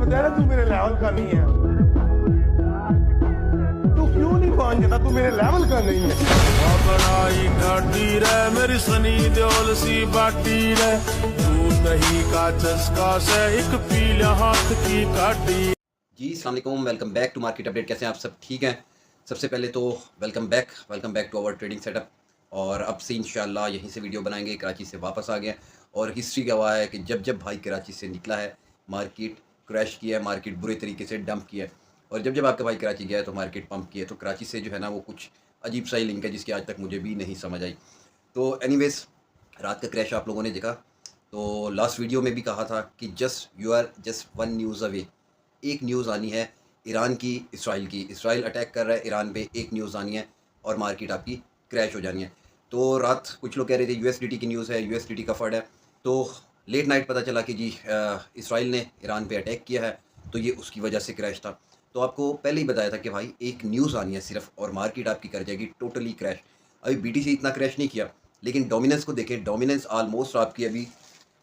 बजाय तू मेरे लेवल का नहीं है। तू क्यों नहीं पहुंच जाता, तू मेरे लेवल का नहीं है। बनाई गाड़ी रे मेरी सनी देओल सी बाटी रे, तू नहीं का चस्का से एक पीला हाथ की काटी। जी अस्सलाम वालेकुम, welcome back to market update. कैसे हैं आप सब? ठीक हैं। सबसे पहले तो welcome back to our trading setup. और अब से इंशाल्लाह यहीं से वीडियो बनाएंगे। कराची से वापस आ गए और हिस्ट्री गवाह है कि जब जब भाई कराची से निकला है मार्केट क्रैश किया है, मार्केट बुरे तरीके से डंप किया है, और जब जब आपका भाई कराची गया है तो मार्केट पंप किया है। तो कराची से जो है ना वो कुछ अजीब सा ही लिंक है जिसकी आज तक मुझे भी नहीं समझ आई। तो एनीवेज, रात का क्रैश आप लोगों ने देखा। तो लास्ट वीडियो में भी कहा था कि you are just one news away. एक न्यूज़ आनी है ईरान की, इसराइल अटैक कर रहा है ईरान पे, एक न्यूज़ आनी है और मार्केट आपकी क्रैश हो जानी है। तो रात कुछ लोग कह रहे थे यूएसडीटी की न्यूज़ है, यूएसडीटी का फंड है। तो लेट नाइट पता चला कि जी इसराइल ने ईरान पे अटैक किया है, तो ये उसकी वजह से क्रैश था। तो आपको पहले ही बताया था कि भाई एक न्यूज़ आनी है सिर्फ और मार्केट आपकी कर जाएगी टोटली क्रैश। अभी बीटीसी इतना क्रैश नहीं किया, लेकिन डोमिनेंस को देखें, डोमिनेंस ऑलमोस्ट आपकी अभी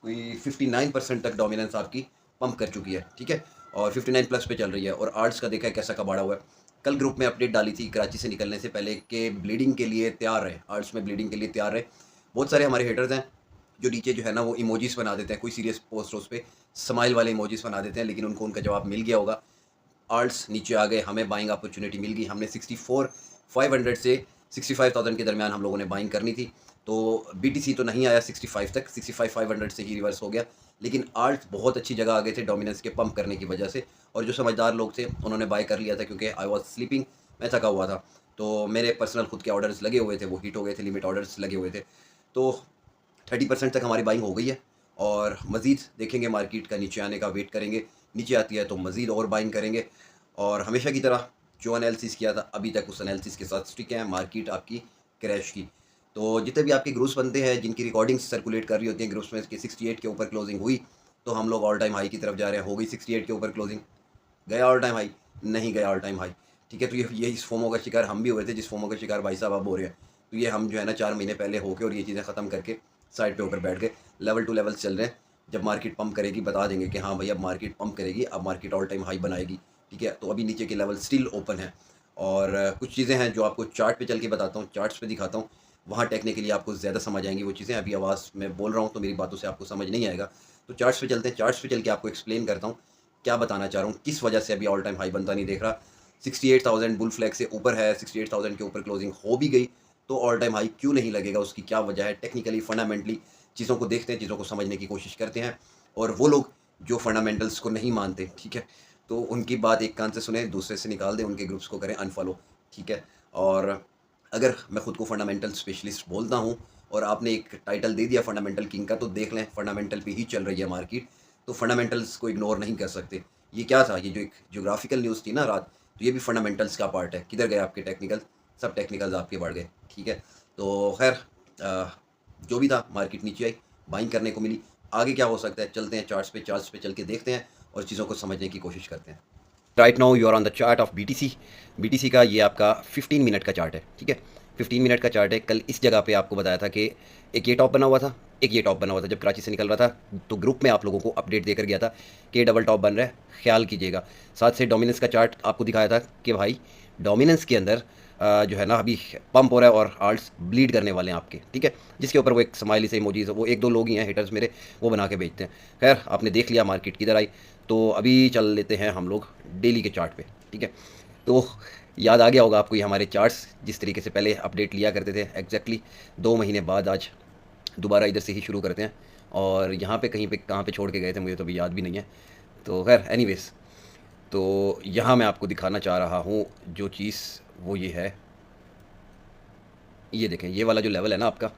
कोई 59% तक डोमिनेंस आपकी पंप कर चुकी है, ठीक है, और 59 प्लस पे चल रही है। और आर्ट्स का देखा है कैसा कबाड़ा हुआ है। कल ग्रुप में अपडेट डाली थी कराची से निकलने से पहले कि ब्लीडिंग के लिए तैयार रहे, आर्ट्स में ब्लीडिंग के लिए तैयार रहे। बहुत सारे हमारे हेटर्स हैं जो नीचे जो है ना वो इमोजीज बना देते हैं, कोई सीरियस पोस्ट उस पर स्माइल वाले इमोजीज बना देते हैं, लेकिन उनको उनका जवाब मिल गया होगा। आर्ट्स नीचे आ गए, हमें बाइंग अपॉर्चुनिटी मिल गई। हमने 64,500 से 65,000 के दरमियान हम लोगों ने बाइंग करनी थी। तो बीटीसी तो नहीं आया 65 तक, 65,500 से ही रिवर्स हो गया, लेकिन आर्ट्स बहुत अच्छी जगह आ गए थे डोमिनेंस के पंप करने की वजह से। और जो समझदार लोग थे उन्होंने बाय कर लिया था, क्योंकि आई वॉज स्लीपिंग, मैं थका हुआ था। तो मेरे पर्सनल खुद के ऑर्डर्स लगे हुए थे, वो हिट हो गए थे, लिमिट ऑर्डर्स लगे हुए थे। तो 30% तक हमारी बाइंग हो गई है और मज़ीद देखेंगे, मार्केट का नीचे आने का वेट करेंगे। नीचे आती है तो मज़ीद और बाइंग करेंगे। और हमेशा की तरह जो एनालिसिस किया था अभी तक उस एनालिसिस के साथ स्टिक है। मार्केट आपकी क्रैश की। तो जितने भी आपके ग्रुप्स बनते हैं जिनकी रिकॉर्डिंग्स सर्कुलेट कर रही होती हैं ग्रुप्स में कि 68 के ऊपर क्लोजिंग हुई, तो हम लोग ऑल टाइम हाई की तरफ जा रहे हैं। हो गई 68 के ऊपर क्लोजिंग, गया ऑल टाइम हाई, नहीं गया ऑल टाइम हाई, ठीक है। तो ये इस फोमो का शिकार हम भी हुए थे जिस फोमो का शिकार भाई साहब अब हो रहे हैं। तो ये हम जो है ना 4 महीने पहले होके और ये चीज़ें ख़त्म करके साइड पे होकर बैठ गए। लेवल टू लेवल चल रहे हैं। जब मार्केट पंप करेगी बता देंगे कि हाँ भाई अब मार्केट पंप करेगी, अब मार्केट ऑल टाइम हाई बनाएगी, ठीक है। तो अभी नीचे के लेवल स्टिल ओपन है। और कुछ चीज़ें हैं जो आपको चार्ट पे चल के बताता हूँ, चार्ट्स पे दिखाता हूँ, वहाँ टेक्निकली आपको ज़्यादा समझ आएंगी वो चीज़ें। अभी आवाज़ में बोल रहा हूँ तो मेरी बातों से आपको समझ नहीं आएगा। तो चार्ट्स पे चलते हैं, चार्ट्स पे चल के आपको एक्सप्लेन करता हूँ क्या बताना चाह रहा हूँ, किस वजह से अभी ऑल टाइम हाई बनता नहीं देख रहा। 68,000 बुल फ्लैग से ऊपर है, 68,000 के ऊपर क्लोजिंग हो भी गई तो ऑल टाइम हाई क्यों नहीं लगेगा, उसकी क्या वजह है। टेक्निकली फंडामेंटली चीज़ों को देखते हैं, चीज़ों को समझने की कोशिश करते हैं। और वो लोग जो फंडामेंटल्स को नहीं मानते, ठीक है, तो उनकी बात एक कान से सुने, दूसरे से निकाल दें, उनके ग्रुप्स को करें अनफॉलो, ठीक है। और अगर मैं खुद को फंडामेंटल स्पेशलिस्ट बोलता हूँ और आपने एक टाइटल दे दिया फंडामेंटल किंग का, तो देख लें फंडामेंटल पे ही चल रही है मार्केट, तो फंडामेंटल्स को इग्नोर नहीं कर सकते। ये क्या था, ये जो एक ज्योग्राफिकल न्यूज़ थी ना रात, तो ये भी फंडामेंटल्स का पार्ट है। किधर गए आपके टेक्निकल? सब टेक्निकल्स आपके बढ़ गए, ठीक है। तो खैर जो भी था, मार्केट नीचे आई, बाइंग करने को मिली। आगे क्या हो सकता है, चलते हैं चार्ट्स पे चल के देखते हैं और चीज़ों को समझने की कोशिश करते हैं। Right now you are on the chart of BTC का ये आपका 15 मिनट का चार्ट है, ठीक है। 15 मिनट का चार्ट है। कल इस जगह पे आपको बताया था कि एक ये टॉप बना हुआ था, एक ये टॉप बना हुआ था। जब कराची से निकल रहा था तो ग्रुप में आप लोगों को अपडेट देकर गया था कि ये डबल टॉप बन रहा है, ख्याल कीजिएगा। साथ से डोमिनेंस का चार्ट आपको दिखाया था कि भाई डोमिनेंस के अंदर जो है ना अभी पंप हो रहा है और आर्ट्स ब्लीड करने वाले हैं आपके, ठीक है। जिसके ऊपर वो एक स्माइली से इमोजीज, वो एक दो लोग ही हैं हेटर्स मेरे, वो बना के भेजते हैं। खैर आपने देख लिया मार्केट किधर आई। तो अभी चल लेते हैं हम लोग डेली के चार्ट पे, ठीक है। तो याद आ गया होगा आपको ये हमारे चार्ट्स जिस तरीके से पहले अपडेट लिया करते थे, एग्जैक्टली 2 महीने बाद आज दोबारा इधर से ही शुरू करते हैं। और यहाँ पे कहीं पे कहाँ पे छोड़ के गए थे मुझे तो अभी याद भी नहीं है। तो खैर एनीवेज, तो यहाँ मैं आपको दिखाना चाह रहा हूँ जो चीज़ वो ये है, ये देखें, ये वाला जो लेवल है ना आपका,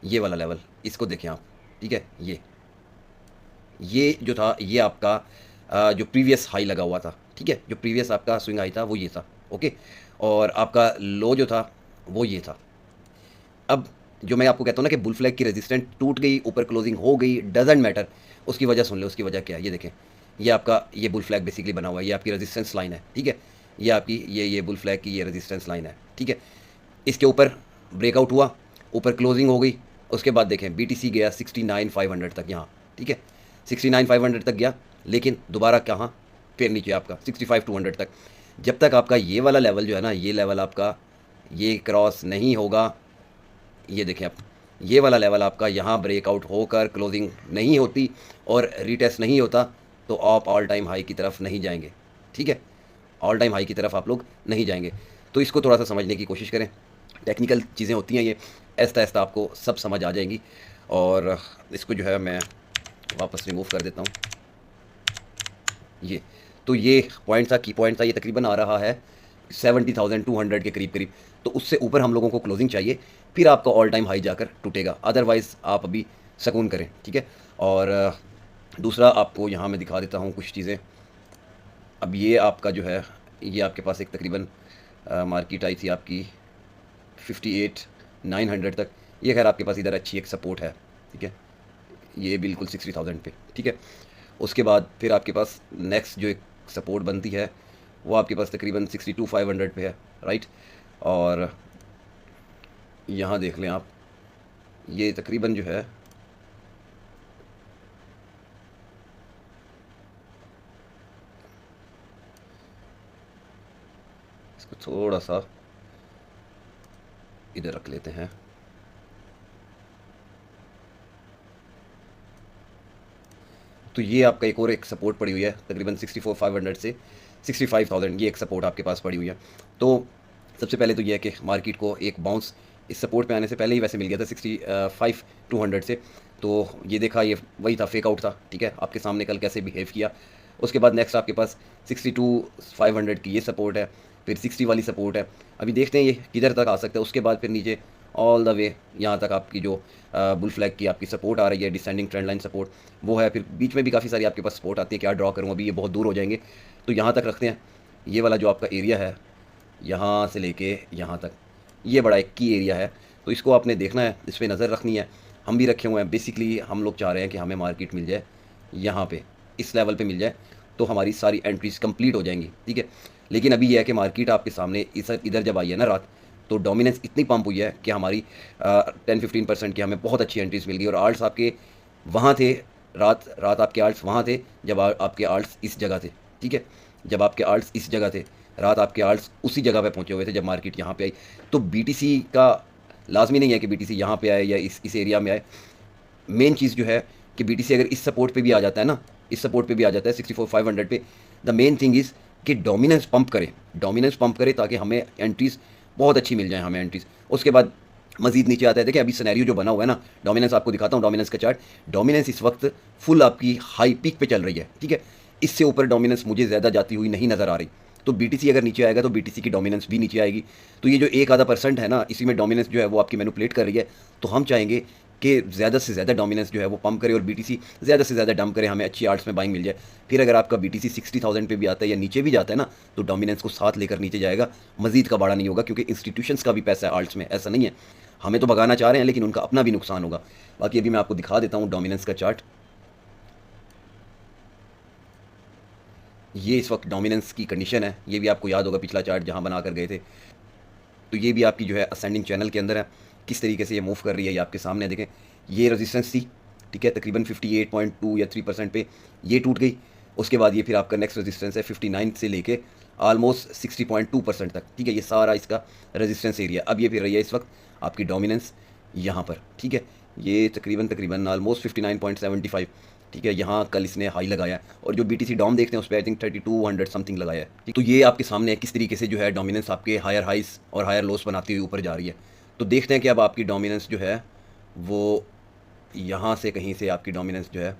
ये वाला लेवल, इसको देखें आप, ठीक है। ये जो था ये आपका जो प्रीवियस हाई लगा हुआ था, ठीक है, जो प्रीवियस आपका स्विंग हाई था वो ये था, ओके। और आपका लो जो था वो ये था। अब जो मैं आपको कहता हूँ ना कि बुल फ्लैग की रेजिस्टेंस टूट गई, ऊपर क्लोजिंग हो गई, डजेंट मैटर, उसकी वजह सुन ले, उसकी वजह क्या है। ये देखें, ये आपका ये बुल फ्लैग बेसिकली बना हुआ है, ये आपकी रेजिस्टेंस लाइन है, ठीक है। ये आपकी ये बुल फ्लैग की ये रेजिस्टेंस लाइन है, ठीक है। इसके ऊपर ब्रेकआउट हुआ, ऊपर क्लोजिंग हो गई, उसके बाद देखें बीटीसी गया 69,500 तक यहाँ, ठीक है। 69,500 तक गया, लेकिन दोबारा कहाँ, फिर नीचे आपका 65-200 तक। जब तक आपका ये वाला लेवल जो है ना, ये लेवल आपका ये क्रॉस नहीं होगा, ये देखें आप, ये वाला लेवल आपका यहाँ ब्रेकआउट होकर क्लोजिंग नहीं होती और रीटेस्ट नहीं होता, तो आप ऑल टाइम हाई की तरफ नहीं जाएंगे। ठीक है, ऑल टाइम हाई की तरफ आप लोग नहीं जाएंगे। तो इसको थोड़ा सा समझने की कोशिश करें, टेक्निकल चीज़ें होती हैं ये, आहिस्ता आहिस्ता आपको सब समझ आ जाएंगी। और इसको जो है मैं वापस रिमूव कर देता हूँ। ये तो ये पॉइंट था, की पॉइंट था, ये तकरीबन आ रहा है 70,200 के करीब करीब। तो उससे ऊपर हम लोगों को क्लोजिंग चाहिए, फिर आपका ऑल टाइम हाई जाकर टूटेगा, अदरवाइज़ आप अभी सुकून करें। ठीक है, और दूसरा आपको यहाँ मैं दिखा देता हूँ कुछ चीज़ें। अब ये आपका जो है, ये आपके पास एक तकरीबन मार्केट आई थी आपकी 58,900 तक। ये खैर आपके पास इधर अच्छी एक सपोर्ट है। ठीक है, ये बिल्कुल 60,000 पे। ठीक है, उसके बाद फिर आपके पास नेक्स्ट जो एक सपोर्ट बनती है वो आपके पास तकरीबन 62,500 पे है, राइट। और यहाँ देख लें आप, ये तकरीबन जो है इसको थोड़ा सा इधर रख लेते हैं। तो ये आपका एक और एक सपोर्ट पड़ी हुई है तकरीबन 64,500 से 65,000, ये एक सपोर्ट आपके पास पड़ी हुई है। तो सबसे पहले तो ये है कि मार्केट को एक बाउंस इस सपोर्ट पे आने से पहले ही वैसे मिल गया था 65,200 से। तो ये देखा, ये वही था, फेक आउट था। ठीक है, आपके सामने कल कैसे बिहेव किया। उसके बाद नेक्स्ट आपके पास 62,500 की ये सपोर्ट है, फिर 60 वाली सपोर्ट है। अभी देखते हैं ये किधर तक आ सकता है। उसके बाद फिर नीचे ऑल द वे यहाँ तक आपकी जो बुल फ्लैग की आपकी सपोर्ट आ रही है, डिसेंडिंग ट्रेंड लाइन सपोर्ट, वो है। फिर बीच में भी काफ़ी सारी आपके पास सपोर्ट आती है। क्या ड्रॉ करूँ अभी, ये बहुत दूर हो जाएंगे, तो यहाँ तक रखते हैं। ये वाला जो आपका एरिया है, यहाँ से लेके यहाँ तक, ये बड़ा एक की एरिया है, तो इसको आपने देखना है, इस पर नज़र रखनी है। हम भी रखे हुए हैं। बेसिकली हम लोग चाह रहे हैं कि हमें मार्केट मिल जाए यहाँ पे, इस लेवल पे मिल जाए, तो हमारी सारी एंट्रीज कंप्लीट हो जाएंगी। ठीक है, लेकिन अभी यह है कि मार्केट आपके सामने इधर जब आई है ना रात, तो डोमिनेंस इतनी पंप हुई है कि हमारी 10-15% की हमें बहुत अच्छी एंट्रीज मिल गई। और आल्ट्स आपके वहाँ थे, रात आपके आल्ट्स वहाँ थे जब आपके आल्ट्स इस जगह थे। ठीक है, जब आपके आल्ट्स इस जगह थे, रात आपके आल्ट्स उसी जगह पे पहुँचे हुए थे जब मार्केट यहाँ पे आई। तो बीटीसी का लाजमी नहीं है कि बीटीसी यहाँ पे आए या इस एरिया में आए। मेन चीज़ जो है कि बीटीसी अगर इस सपोर्ट पे भी आ जाता है ना, इस सपोर्ट पे भी आ जाता है 64,500 पे, द मेन थिंग इज़ कि डोमिनेंस पंप करे, ताकि हमें एंट्रीज बहुत अच्छी मिल जाए, हमें एंट्रीज। उसके बाद मजीद नीचे आता है। देखिए अभी सिनेरियो जो बना हुआ है ना, डोमिनेंस आपको दिखाता हूँ, डोमिनेंस का चार्ट। डोमिनेंस इस वक्त फुल आपकी हाई पीक पे चल रही है। ठीक है, इससे ऊपर डोमिनेंस मुझे ज़्यादा जाती हुई नहीं नज़र आ रही। तो बीटीसी अगर नीचे आएगा तो बीटीसी की डोमिनेंस भी नीचे आएगी। तो ये जो 1-आधा% है ना, इसी में डोमिनेंस जो है वो आपकी मैनिपुलेट कर रही है। तो हम चाहेंगे कि ज़्यादा से ज़्यादा डोमिनेंस जो है वो पंप करे और बीटीसी ज़्यादा से ज़्यादा डंप करे, हमें अच्छी आर्ट्स में बाइंग मिल जाए। फिर अगर आपका बीटीसी 60,000 पे भी आता है या नीचे भी जाता है ना, तो डोमिनेंस को साथ लेकर नीचे जाएगा, मजीद का बाड़ा नहीं होगा, क्योंकि इंस्टीट्यूशंस का भी पैसा है आर्ट्स में, ऐसा नहीं है। हमें तो भगाना चाह रहे हैं, लेकिन उनका अपना भी नुकसान होगा। बाकी अभी मैं आपको दिखा देता हूँ डोमिनेंस का चार्ट। ये इस वक्त डोमिनेंस की कंडीशन है। ये भी आपको याद होगा पिछला चार्ट जहाँ बना कर गए थे। तो ये भी आपकी जो है असेंडिंग चैनल के अंदर है। किस तरीके से ये मूव कर रही है ये आपके सामने देखें। ये रेजिस्टेंस थी, ठीक है, तकरीबन 58.2 या 3% पे ये टूट गई। उसके बाद ये फिर आपका नेक्स्ट रेजिस्टेंस है 59 से लेके ऑलमोस्ट 60.2% तक। ठीक है, ये सारा इसका रेजिस्टेंस एरिया। अब ये फिर रही है इस वक्त आपकी डोमिनेंस यहाँ पर। ठीक है, ये तकरीबन ऑलमोस्ट 59.75। ठीक है, यहाँ कल इसने हाई लगाया है, और जो बीटीसी डॉम देखते हैं उस पर आई थिंक 3200 समथिंग लगाया है। ठीक, तो ये आपके सामने है किस तरीके से जो है डोमिनेंस आपके हायर हाइस और हायर लोस बनाती हुई ऊपर जा रही है। तो देखते हैं कि अब आपकी डोमिनेंस जो है वो यहाँ से कहीं से आपकी डोमिनेंस जो है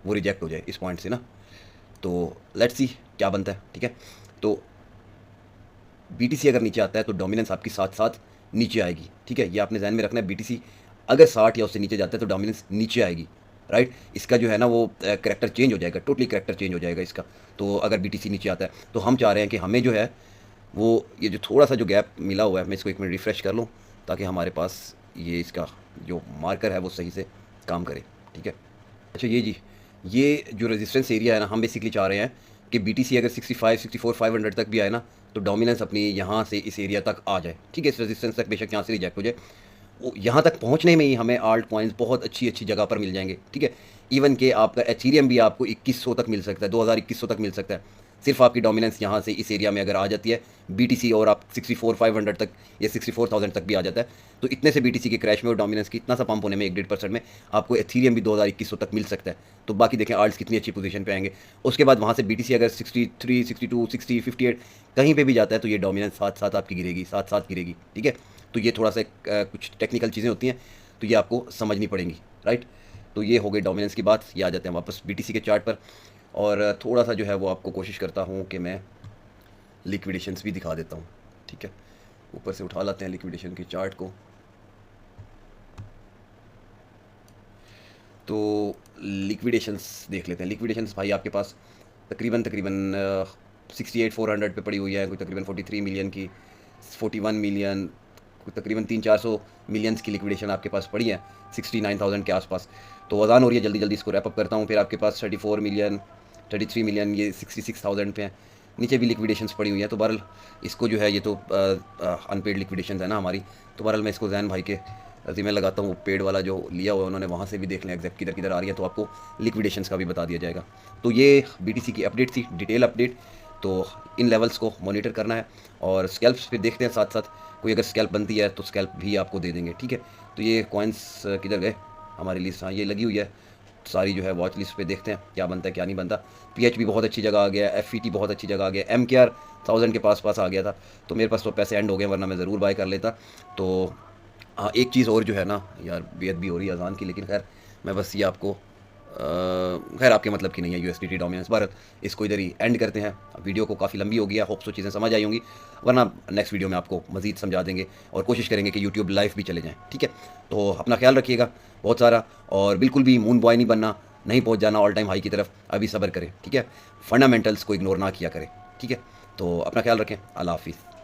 वो रिजेक्ट हो जाए इस पॉइंट से ना। तो लेट्स सी क्या बनता है। ठीक है, तो बीटीसी अगर नीचे आता है तो डोमिनेंस आपकी साथ साथ नीचे आएगी। ठीक है, ये आपने ध्यान में रखना है। बीटीसी अगर 60 या उससे नीचे जाता है तो डोमिनेंस नीचे आएगी, राइट। इसका जो है ना वो करैक्टर चेंज हो जाएगा, टोटली करैक्टर चेंज हो जाएगा इसका। तो अगर बीटीसी नीचे आता है तो हम चाह रहे हैं कि हमें जो है वो ये जो थोड़ा सा जो गैप मिला हुआ है, मैं इसको एक मिनट रिफ़्रेश कर लूँ ताकि हमारे पास ये इसका जो मार्कर है वो सही से काम करे। ठीक है, अच्छा ये जी, ये जो रेजिस्टेंस एरिया है ना, हम बेसिकली चाह रहे हैं कि बीटीसी अगर 64,500 तक भी आए ना, तो डोमिनेंस अपनी यहाँ से इस एरिया तक आ जाए। ठीक है, इस रेजिस्टेंस तक बेशक यहाँ से रिजेक्ट हो जाए, यहाँ तक पहुँचने में ही हमें आल्ट कॉइन्स बहुत अच्छी अच्छी जगह पर मिल जाएंगे, ठीक है। इवन के आपका एथीरियम भी आपको 2100 तक मिल सकता है, 2021 तक मिल सकता है। सिर्फ आपकी डोमिनेंस यहाँ से इस एरिया में अगर आ जाती है BTC, और आप 64,500 तक या 64,000 तक भी आ जाता है, तो इतने से BTC के क्रैश में और डोमिनेंस की इतना सा पंप होने में 1-1.5% में आपको एथीरियम भी 2021 तक मिल सकता है। तो बाकी देखें आल्ट्स कितनी अच्छी पोजीशन पे आएंगे। उसके बाद वहाँ से BTC अगर 63, 62, 60, 58 कहीं पे भी जाता है तो ये डोमिनेंस साथ साथ आपकी गिरेगी, साथ साथ गिरेगी, ठीक है। तो ये थोड़ा सा कुछ टेक्निकल चीज़ें होती हैं, तो ये आपको समझनी पड़ेंगी, राइट। तो ये हो गई डोमिनेंस की बात। ये आ जाते हैं वापस BTC के चार्ट पर, और थोड़ा सा जो है वो आपको कोशिश करता हूँ कि मैं लिक्विडेशंस भी दिखा देता हूँ, ठीक है। ऊपर से उठा लाते हैं लिक्विडेशन के चार्ट को। तो लिक्विडेशंस देख लेते हैं। लिक्विडेशंस भाई आपके पास तकरीबन 68,400 पे पड़ी हुई है, कोई तकरीबन 43 मिलियन की, 41 मिलियन, कोई तकरीबन 300-400 मिलियंस की लिक्विडेशन आपके पास पड़ी है 69,000 के आसपास। तो वज़ान हो रही है, जल्दी जल्दी इसको रैप अप करता हूँ। फिर आपके पास 34 मिलियन, 33 मिलियन, ये 66,000 पे हैं। नीचे भी लिक्विडेशंस पड़ी हुई हैं। तो बहरहाल इसको जो है, ये तो अनपेड लिक्विडेशन है ना हमारी, तो बहरहाल मैं इसको जैन भाई के ज़िम्मे लगाता हूँ। पेड वाला जो लिया हुआ है उन्होंने, वहाँ से भी देख लें एग्जैक्ट किधर किधर आ रही है, तो आपको लिक्विडेशंस का भी बता दिया जाएगा। तो ये BTC की अपडेट थी, डिटेल अपडेट। तो इन लेवल्स को मॉनिटर करना है, और स्कैल्प्स पे देखते हैं साथ साथ। कोई अगर स्कैल्प बनती है तो स्कैल्प भी आपको दे देंगे, ठीक है। तो ये कॉइन्स किधर गए हमारी लिस्ट, हाँ ये लगी हुई है सारी जो है वॉच लिस्ट पे। देखते हैं क्या बनता है क्या नहीं बनता। PH भी बहुत अच्छी जगह आ गया, FET बहुत अच्छी जगह आ गया, MKR 1000 के पास आ गया था। तो मेरे पास तो पैसे एंड हो गए, वरना मैं ज़रूर बाय कर लेता। तो हाँ, एक चीज़ और जो है ना यार, बेहद भी हो रही है अजान की, लेकिन खैर मैं बस ये आपको खैर आपके मतलब की नहीं है USDT डोमिनेंस। भारत इसको इधर ही एंड करते हैं। वीडियो को काफ़ी लंबी हो गया, होप सो चीज़ें समझ आई होंगी, वरना नेक्स्ट वीडियो में आपको मज़ीद समझा देंगे और कोशिश करेंगे कि YouTube लाइव भी चले जाएँ, ठीक है। तो अपना ख्याल रखिएगा बहुत सारा, और बिल्कुल भी मून बॉय नहीं बनना, नहीं पहुँच जाना ऑल टाइम हाई की तरफ। अभी सब्र करें, ठीक है। फंडामेंटल्स को इग्नोर ना किया करें, ठीक है। तो अपना ख्याल रखें। अल्लाह हाफिज़।